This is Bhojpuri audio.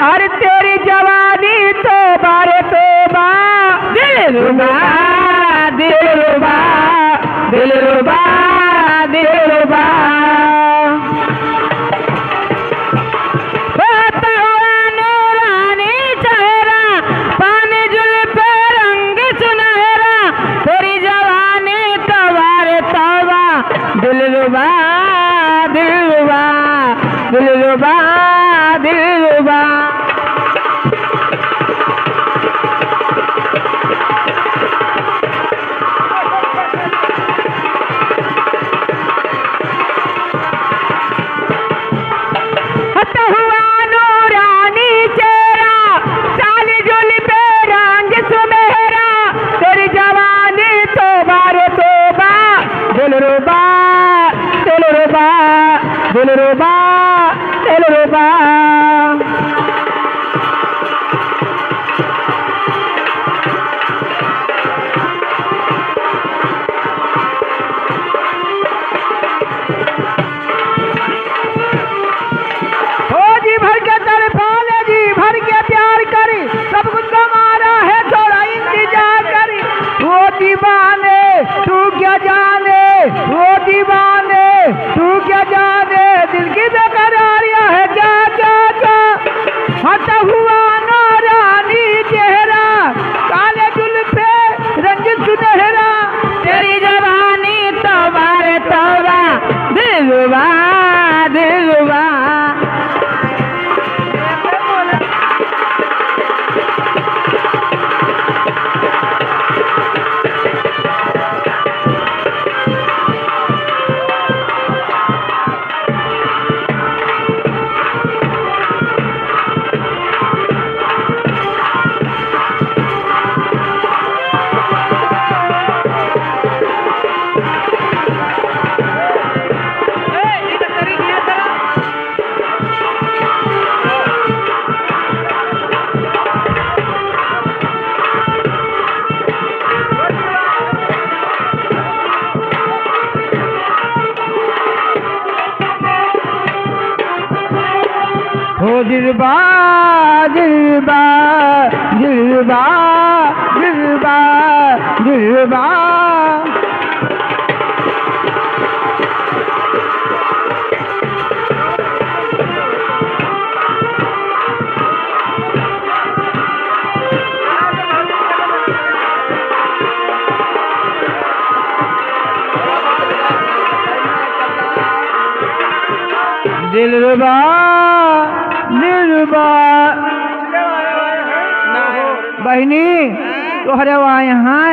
अरे तेरी जवानी तो बारे तोबा, दिलरुबा दिलरुबा दिलरुबा दिलरुबा। नूरानी चेहरा, पानी जुल्फे रंग सुनहरा, तेरी जवानी तो बारे तोबा, दिलरुबा दिलरुबा दिलरुबा दिलरुबा। दिलरुबा दिलरुबा। जी भर के तड़पाले, जी भर के प्यार करी, सब कुछ मारा है थोड़ा इंतजार करी। वो दीवाने तू क्या जाने, वो दीवाने तू क्या जाने, दिल की बेकरारियां है क्या क्या क्या। हटा हुआ नूरानी चेहरा, काले जुल्फे रंग सुनहरा, तेरी जवानी तौबा रे तौबा, दिलरुबा दिलरुबा। हो दिलबा दिलबा दिलबा दिलबा दिलबा। दिलरुबा दिलरुबा। बहनी तोहरे वहाँ यहाँ